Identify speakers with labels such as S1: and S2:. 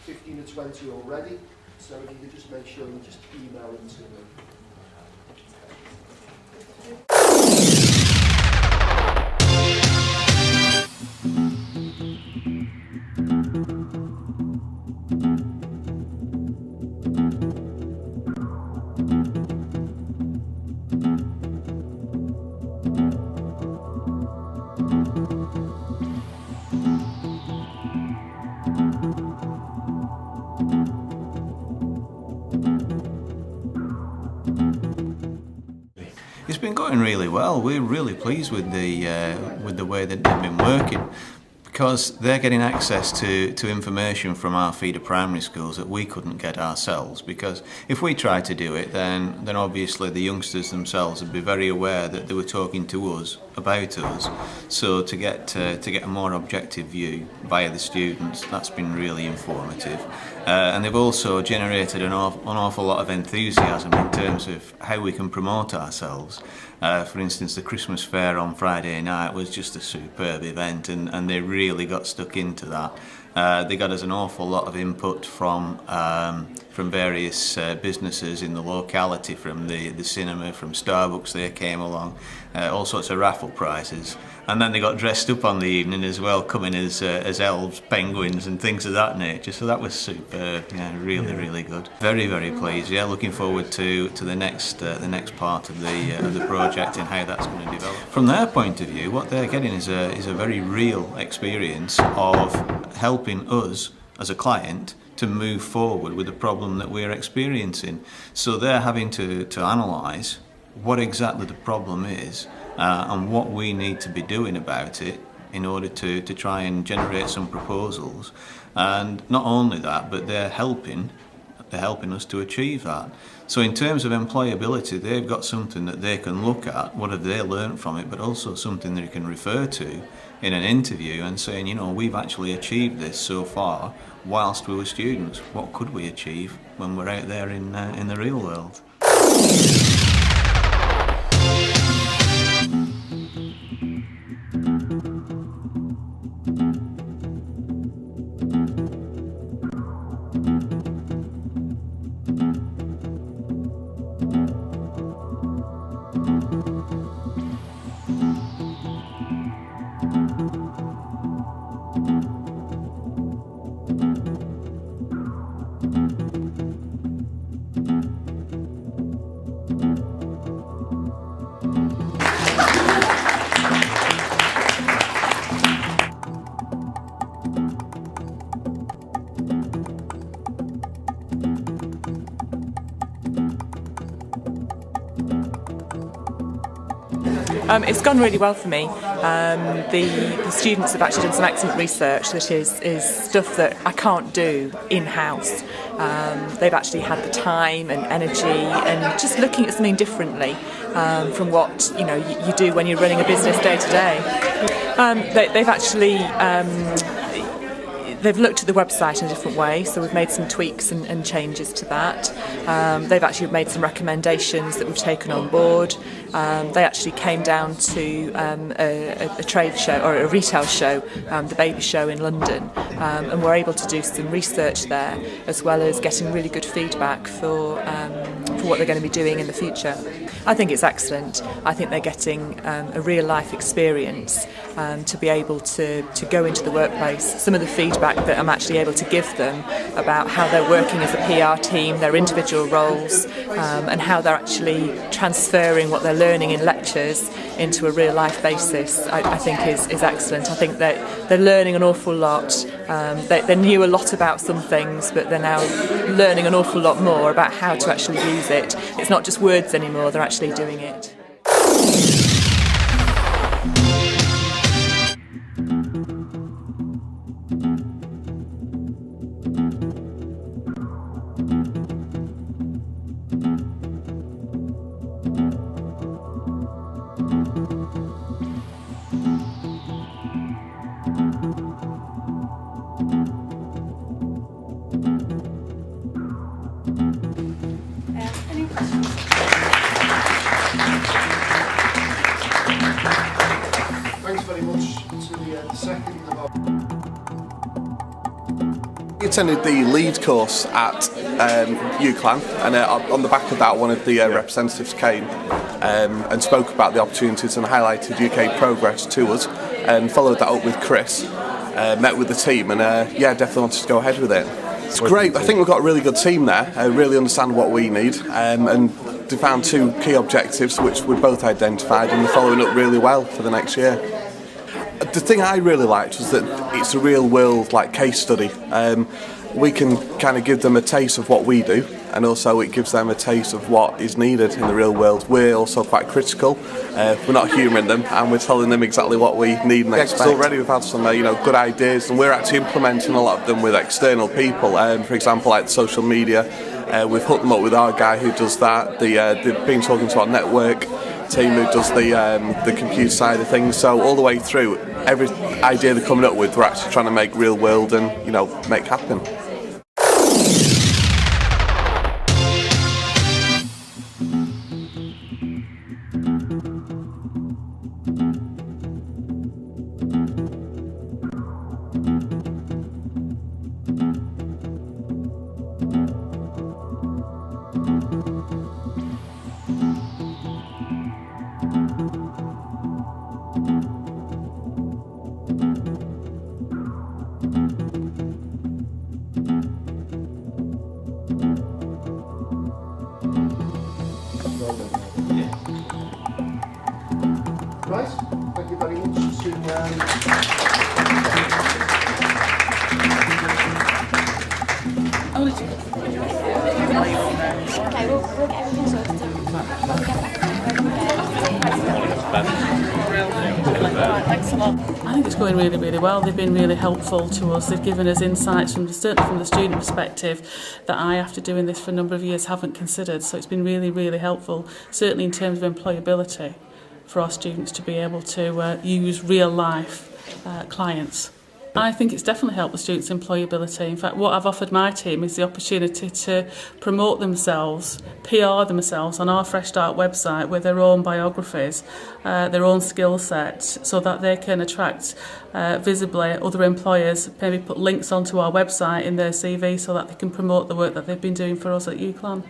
S1: 15 or 20 already, so if you could just make sure you just email them to me.
S2: It's been going really well. We're really pleased with the way that they've been working, because they're getting access to information from our feeder primary schools that we couldn't get ourselves. Because if we tried to do it, then obviously the youngsters themselves would be very aware that they were talking to us about us. So to get a more objective view via the students, that's been really informative. And they've also generated an awful lot of enthusiasm in terms of how we can promote ourselves. For instance, the Christmas fair on Friday night was just a superb event, and they really got stuck into that. They got us an awful lot of input from various businesses in the locality, from the cinema, from Starbucks. They came along, all sorts of raffle prizes. And then they got dressed up on the evening as well, coming as elves, penguins and things of that nature. So that was superb. Yeah, really good. Very, very pleased. Yeah, looking forward to the next part of the project and how that's going to develop. From their point of view, what they're getting is a very real experience of helping us as a client to move forward with the problem that we're experiencing. So they're having to analyse what exactly the problem is, and what we need to be doing about it in order to try and generate some proposals. And not only that, but they're helping us to achieve that. So in terms of employability, they've got something that they can look at, what have they learned from it, but also something they can refer to in an interview and saying, you know, we've actually achieved this so far whilst we were students. What could we achieve when we're out there in the real world?
S3: It's gone really well for me. The students have actually done some excellent research that is stuff that I can't do in-house. They've actually had the time and energy and just looking at something differently from what you do when you're running a business day to day. They've actually they've looked at the website in a different way, so we've made some tweaks and changes to that. They've actually made some recommendations that we've taken on board. They actually came down to a trade show or a retail show, the Baby Show in London, and were able to do some research there, as well as getting really good feedback for what they're going to be doing in the future. I think it's excellent. I think they're getting a real life experience to be able to go into the workplace. Some of the feedback that I'm actually able to give them about how they're working as a PR team, their individual roles, and how they're actually transferring what they're learning in lectures into a real life basis, I think is excellent. I think that they're learning an awful lot. They knew a lot about some things, but they're now learning an awful lot more about how to actually use it. It's not just words anymore, they're actually doing it.
S4: Any questions?
S1: Thanks very much to the second of our...
S5: attended the lead course at UCLan, and on the back of that, one of the representatives came and spoke about the opportunities and highlighted UK progress to us, and followed that up with Chris, met with the team, and definitely wanted to go ahead with it. It's great. I think we've got a really good team there, really understand what we need, and they found 2 key objectives which we both identified, and we're following up really well for the next year. The thing I really liked was that it's a real world case study. We can kind of give them a taste of what we do, and also it gives them a taste of what is needed in the real world. We're also quite critical. We're not humouring them, and we're telling them exactly what we need and expect. Already we've had some good ideas, and we're actually implementing a lot of them with external people. For example, like social media, we've hooked them up with our guy who does that. They've been talking to our network team who does the computer side of things. So all the way through, every idea they're coming up with, we're actually trying to make real world and make happen.
S1: Right, thank you very much.
S4: Okay, we'll get everything sorted out.
S6: Thanks a lot. I think it's going really, really well. They've been really helpful to us. They've given us insights certainly from the student perspective that I, after doing this for a number of years, haven't considered. So it's been really, really helpful, certainly in terms of employability, for our students to be able to use real life clients. I think it's definitely helped the students' employability. In fact, what I've offered my team is the opportunity to promote themselves, PR themselves on our Fresh Start website with their own biographies, their own skill sets, so that they can attract visibly other employers, maybe put links onto our website in their CV so that they can promote the work that they've been doing for us at UCLan.